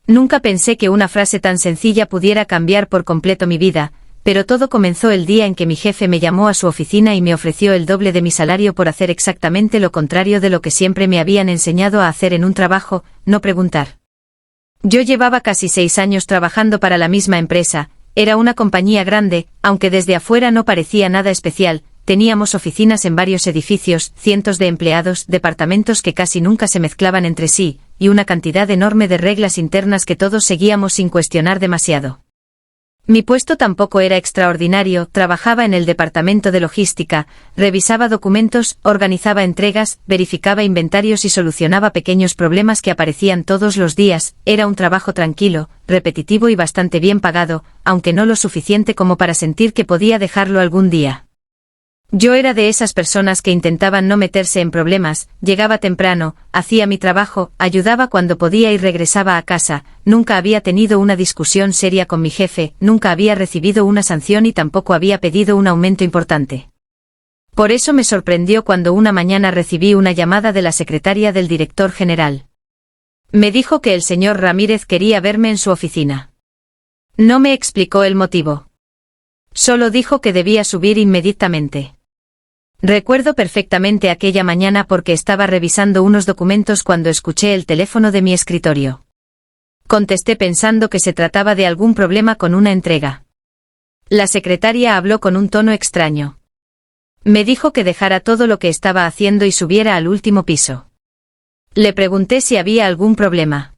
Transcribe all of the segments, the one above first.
Nunca pensé que una frase tan sencilla pudiera cambiar por completo mi vida, pero todo comenzó el día en que mi jefe me llamó a su oficina y me ofreció el doble de mi salario por hacer exactamente lo contrario de lo que siempre me habían enseñado a hacer en un trabajo, no preguntar. Yo llevaba casi 6 años trabajando para la misma empresa, era una compañía grande, aunque desde afuera no parecía nada especial, teníamos oficinas en varios edificios, cientos de empleados, departamentos que casi nunca se mezclaban entre sí, y una cantidad enorme de reglas internas que todos seguíamos sin cuestionar demasiado. Mi puesto tampoco era extraordinario, trabajaba en el departamento de logística, revisaba documentos, organizaba entregas, verificaba inventarios y solucionaba pequeños problemas que aparecían todos los días, era un trabajo tranquilo, repetitivo y bastante bien pagado, aunque no lo suficiente como para sentir que podía dejarlo algún día. Yo era de esas personas que intentaban no meterse en problemas, llegaba temprano, hacía mi trabajo, ayudaba cuando podía y regresaba a casa, nunca había tenido una discusión seria con mi jefe, nunca había recibido una sanción y tampoco había pedido un aumento importante. Por eso me sorprendió cuando una mañana recibí una llamada de la secretaria del director general. Me dijo que el señor Ramírez quería verme en su oficina. No me explicó el motivo. Solo dijo que debía subir inmediatamente. Recuerdo perfectamente aquella mañana porque estaba revisando unos documentos cuando escuché el teléfono de mi escritorio. Contesté pensando que se trataba de algún problema con una entrega. La secretaria habló con un tono extraño. Me dijo que dejara todo lo que estaba haciendo y subiera al último piso. Le pregunté si había algún problema.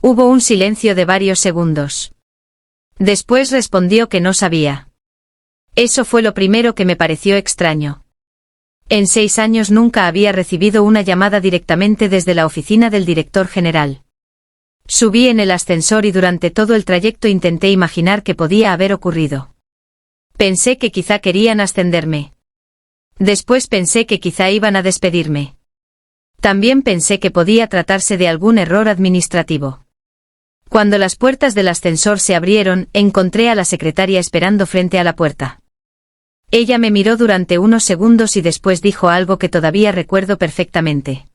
Hubo un silencio de varios segundos. Después respondió que no sabía. Eso fue lo primero que me pareció extraño. En 6 años nunca había recibido una llamada directamente desde la oficina del director general. Subí en el ascensor y durante todo el trayecto intenté imaginar qué podía haber ocurrido. Pensé que quizá querían ascenderme. Después pensé que quizá iban a despedirme. También pensé que podía tratarse de algún error administrativo. Cuando las puertas del ascensor se abrieron, encontré a la secretaria esperando frente a la puerta. Ella me miró durante unos segundos y después dijo algo que todavía recuerdo perfectamente.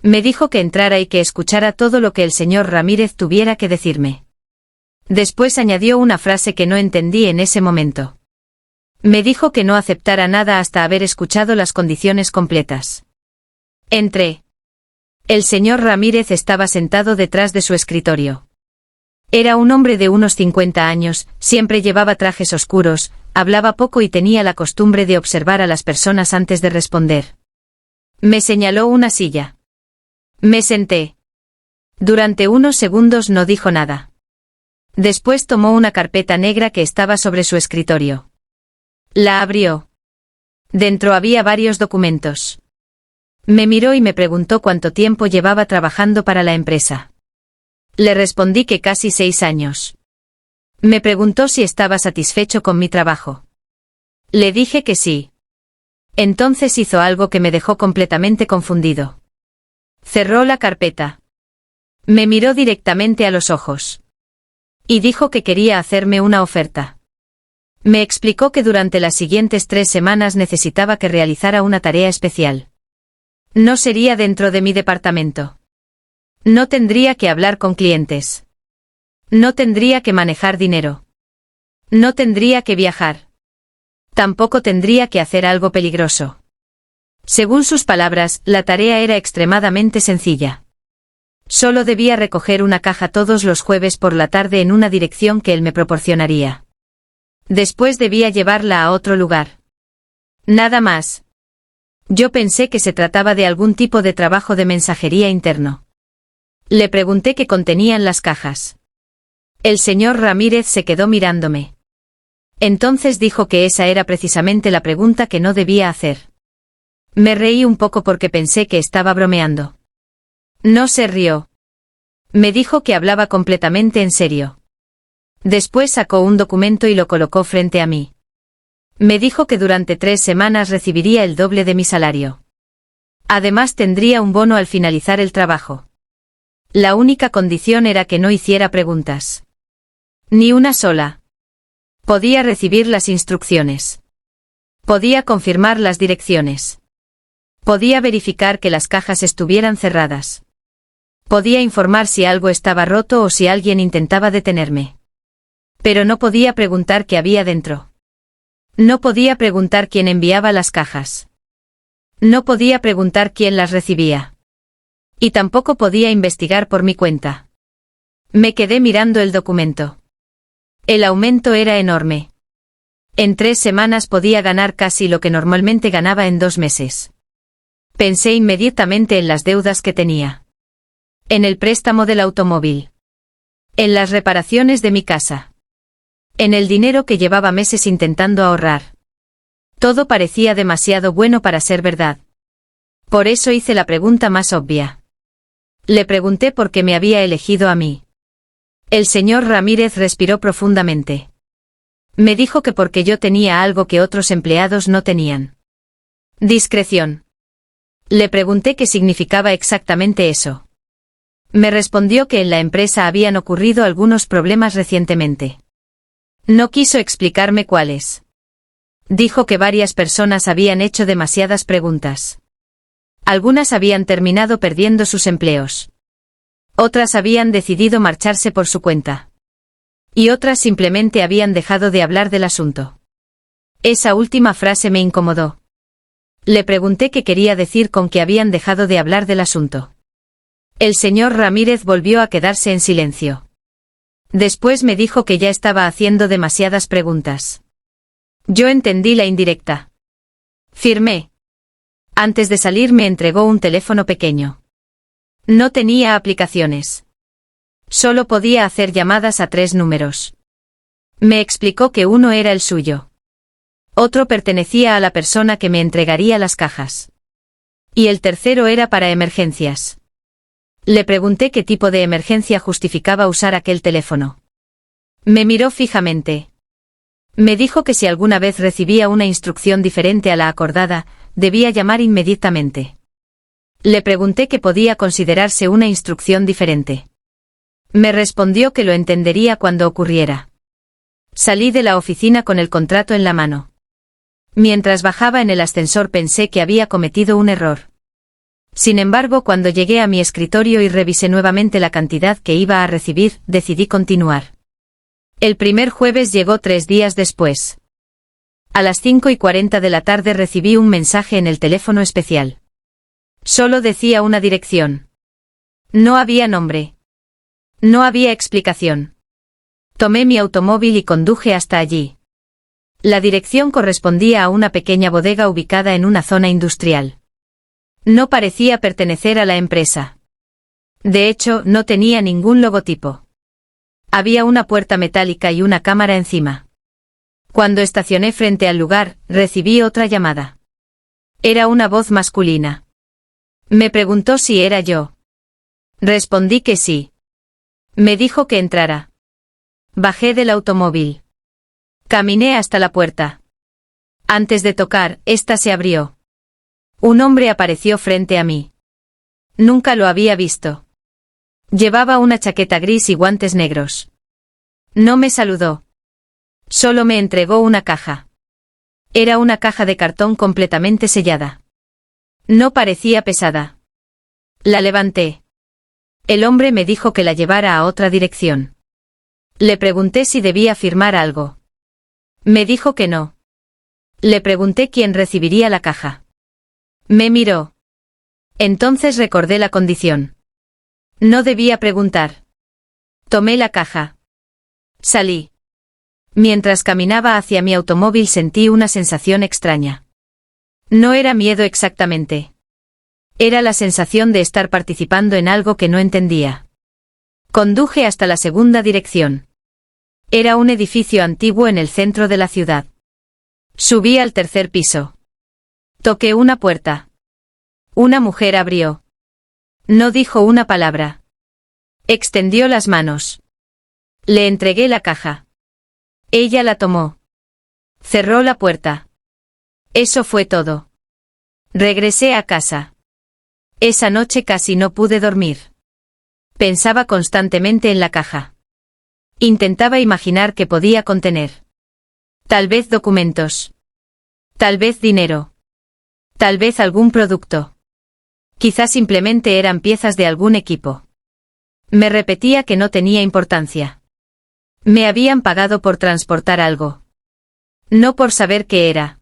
Me dijo que entrara y que escuchara todo lo que el señor Ramírez tuviera que decirme. Después añadió una frase que no entendí en ese momento. Me dijo que no aceptara nada hasta haber escuchado las condiciones completas. Entré. El señor Ramírez estaba sentado detrás de su escritorio. Era un hombre de unos 50 años, siempre llevaba trajes oscuros, hablaba poco y tenía la costumbre de observar a las personas antes de responder. Me señaló una silla. Me senté. Durante unos segundos no dijo nada. Después tomó una carpeta negra que estaba sobre su escritorio. La abrió. Dentro había varios documentos. Me miró y me preguntó cuánto tiempo llevaba trabajando para la empresa. Le respondí que casi 6 años. Me preguntó si estaba satisfecho con mi trabajo. Le dije que sí. Entonces hizo algo que me dejó completamente confundido. Cerró la carpeta. Me miró directamente a los ojos. Y dijo que quería hacerme una oferta. Me explicó que durante las siguientes 3 semanas necesitaba que realizara una tarea especial. No sería dentro de mi departamento. No tendría que hablar con clientes. No tendría que manejar dinero. No tendría que viajar. Tampoco tendría que hacer algo peligroso. Según sus palabras, la tarea era extremadamente sencilla. Solo debía recoger una caja todos los jueves por la tarde en una dirección que él me proporcionaría. Después debía llevarla a otro lugar. Nada más. Yo pensé que se trataba de algún tipo de trabajo de mensajería interno. Le pregunté qué contenían las cajas. El señor Ramírez se quedó mirándome. Entonces dijo que esa era precisamente la pregunta que no debía hacer. Me reí un poco porque pensé que estaba bromeando. No se rió. Me dijo que hablaba completamente en serio. Después sacó un documento y lo colocó frente a mí. Me dijo que durante 3 semanas recibiría el doble de mi salario. Además tendría un bono al finalizar el trabajo. La única condición era que no hiciera preguntas. Ni una sola. Podía recibir las instrucciones. Podía confirmar las direcciones. Podía verificar que las cajas estuvieran cerradas. Podía informar si algo estaba roto o si alguien intentaba detenerme. Pero no podía preguntar qué había dentro. No podía preguntar quién enviaba las cajas. No podía preguntar quién las recibía. Y tampoco podía investigar por mi cuenta. Me quedé mirando el documento. El aumento era enorme. En 3 semanas podía ganar casi lo que normalmente ganaba en 2 meses. Pensé inmediatamente en las deudas que tenía. En el préstamo del automóvil. En las reparaciones de mi casa. En el dinero que llevaba meses intentando ahorrar. Todo parecía demasiado bueno para ser verdad. Por eso hice la pregunta más obvia. Le pregunté por qué me había elegido a mí. El señor Ramírez respiró profundamente. Me dijo que porque yo tenía algo que otros empleados no tenían. Discreción. Le pregunté qué significaba exactamente eso. Me respondió que en la empresa habían ocurrido algunos problemas recientemente. No quiso explicarme cuáles. Dijo que varias personas habían hecho demasiadas preguntas. Algunas habían terminado perdiendo sus empleos. Otras habían decidido marcharse por su cuenta. Y otras simplemente habían dejado de hablar del asunto. Esa última frase me incomodó. Le pregunté qué quería decir con que habían dejado de hablar del asunto. El señor Ramírez volvió a quedarse en silencio. Después me dijo que ya estaba haciendo demasiadas preguntas. Yo entendí la indirecta. Firmé. Antes de salir me entregó un teléfono pequeño. No tenía aplicaciones. Solo podía hacer llamadas a 3 números. Me explicó que uno era el suyo. Otro pertenecía a la persona que me entregaría las cajas. Y el tercero era para emergencias. Le pregunté qué tipo de emergencia justificaba usar aquel teléfono. Me miró fijamente. Me dijo que si alguna vez recibía una instrucción diferente a la acordada, debía llamar inmediatamente. Le pregunté qué podía considerarse una instrucción diferente. Me respondió que lo entendería cuando ocurriera. Salí de la oficina con el contrato en la mano. Mientras bajaba en el ascensor pensé que había cometido un error. Sin embargo, cuando llegué a mi escritorio y revisé nuevamente la cantidad que iba a recibir, decidí continuar. El primer jueves llegó 3 días después. A las 5:40 de la tarde recibí un mensaje en el teléfono especial. Solo decía una dirección. No había nombre. No había explicación. Tomé mi automóvil y conduje hasta allí. La dirección correspondía a una pequeña bodega ubicada en una zona industrial. No parecía pertenecer a la empresa. De hecho, no tenía ningún logotipo. Había una puerta metálica y una cámara encima. Cuando estacioné frente al lugar, recibí otra llamada. Era una voz masculina. Me preguntó si era yo. Respondí que sí. Me dijo que entrara. Bajé del automóvil. Caminé hasta la puerta. Antes de tocar, esta se abrió. Un hombre apareció frente a mí. Nunca lo había visto. Llevaba una chaqueta gris y guantes negros. No me saludó. Solo me entregó una caja. Era una caja de cartón completamente sellada. No parecía pesada. La levanté. El hombre me dijo que la llevara a otra dirección. Le pregunté si debía firmar algo. Me dijo que no. Le pregunté quién recibiría la caja. Me miró. Entonces recordé la condición. No debía preguntar. Tomé la caja. Salí. Mientras caminaba hacia mi automóvil sentí una sensación extraña. No era miedo exactamente. Era la sensación de estar participando en algo que no entendía. Conduje hasta la segunda dirección. Era un edificio antiguo en el centro de la ciudad. Subí al 3er piso. Toqué una puerta. Una mujer abrió. No dijo una palabra. Extendió las manos. Le entregué la caja. Ella la tomó. Cerró la puerta. Eso fue todo. Regresé a casa. Esa noche casi no pude dormir. Pensaba constantemente en la caja. Intentaba imaginar qué podía contener. Tal vez documentos. Tal vez dinero. Tal vez algún producto. Quizás simplemente eran piezas de algún equipo. Me repetía que no tenía importancia. Me habían pagado por transportar algo. No por saber qué era.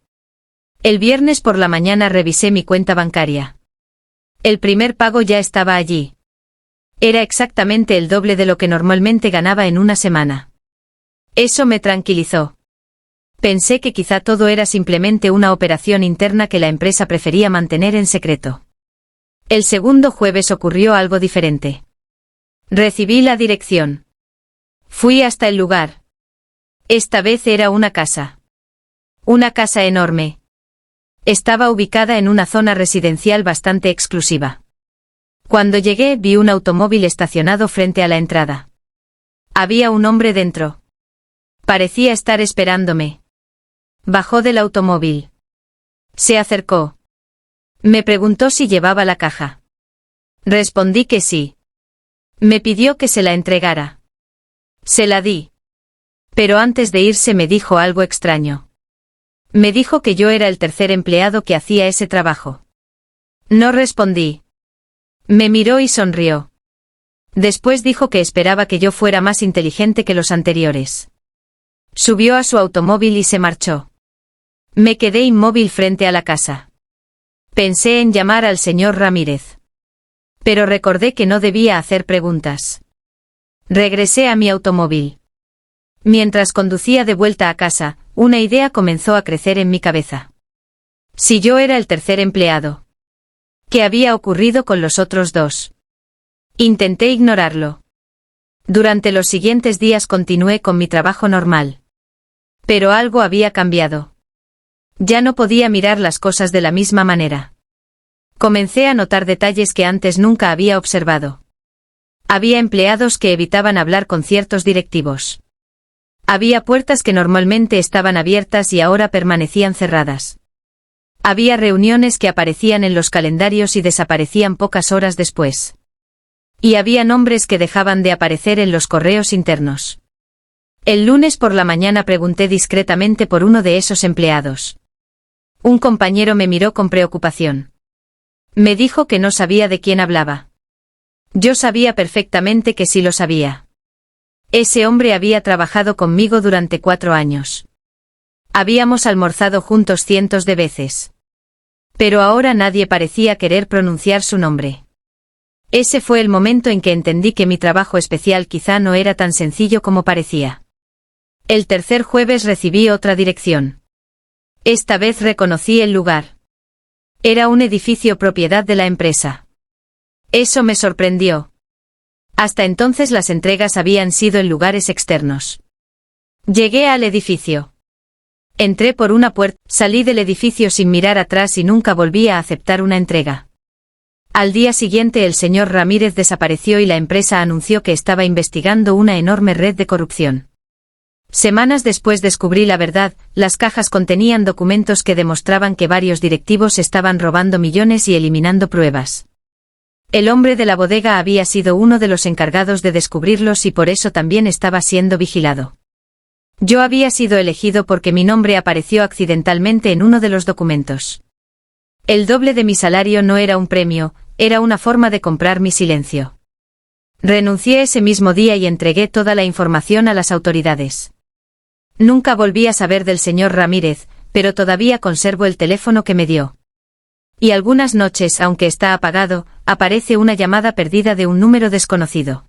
El viernes por la mañana revisé mi cuenta bancaria. El primer pago ya estaba allí. Era exactamente el doble de lo que normalmente ganaba en una semana. Eso me tranquilizó. Pensé que quizá todo era simplemente una operación interna que la empresa prefería mantener en secreto. El segundo jueves ocurrió algo diferente. Recibí la dirección. Fui hasta el lugar. Esta vez era una casa. Una casa enorme. Estaba ubicada en una zona residencial bastante exclusiva. Cuando llegué vi un automóvil estacionado frente a la entrada. Había un hombre dentro. Parecía estar esperándome. Bajó del automóvil. Se acercó. Me preguntó si llevaba la caja. Respondí que sí. Me pidió que se la entregara. Se la di. Pero antes de irse me dijo algo extraño. Me dijo que yo era el tercer empleado que hacía ese trabajo. No respondí. Me miró y sonrió. Después dijo que esperaba que yo fuera más inteligente que los anteriores. Subió a su automóvil y se marchó. Me quedé inmóvil frente a la casa. Pensé en llamar al señor Ramírez. Pero recordé que no debía hacer preguntas. Regresé a mi automóvil. Mientras conducía de vuelta a casa, una idea comenzó a crecer en mi cabeza. Si yo era el tercer empleado. ¿Qué había ocurrido con los otros dos? Intenté ignorarlo. Durante los siguientes días continué con mi trabajo normal. Pero algo había cambiado. Ya no podía mirar las cosas de la misma manera. Comencé a notar detalles que antes nunca había observado. Había empleados que evitaban hablar con ciertos directivos. Había puertas que normalmente estaban abiertas y ahora permanecían cerradas. Había reuniones que aparecían en los calendarios y desaparecían pocas horas después. Y había nombres que dejaban de aparecer en los correos internos. El lunes por la mañana pregunté discretamente por uno de esos empleados. Un compañero me miró con preocupación. Me dijo que no sabía de quién hablaba. Yo sabía perfectamente que sí lo sabía. Ese hombre había trabajado conmigo durante 4 años. Habíamos almorzado juntos cientos de veces. Pero ahora nadie parecía querer pronunciar su nombre. Ese fue el momento en que entendí que mi trabajo especial quizá no era tan sencillo como parecía. El tercer jueves recibí otra dirección. Esta vez reconocí el lugar. Era un edificio propiedad de la empresa. Eso me sorprendió. Hasta entonces las entregas habían sido en lugares externos. Llegué al edificio. Entré por una puerta, salí del edificio sin mirar atrás y nunca volví a aceptar una entrega. Al día siguiente el señor Ramírez desapareció y la empresa anunció que estaba investigando una enorme red de corrupción. Semanas después descubrí la verdad, las cajas contenían documentos que demostraban que varios directivos estaban robando millones y eliminando pruebas. El hombre de la bodega había sido uno de los encargados de descubrirlos y por eso también estaba siendo vigilado. Yo había sido elegido porque mi nombre apareció accidentalmente en uno de los documentos. El doble de mi salario no era un premio, era una forma de comprar mi silencio. Renuncié ese mismo día y entregué toda la información a las autoridades. Nunca volví a saber del señor Ramírez, pero todavía conservo el teléfono que me dio. Y algunas noches, aunque está apagado, aparece una llamada perdida de un número desconocido.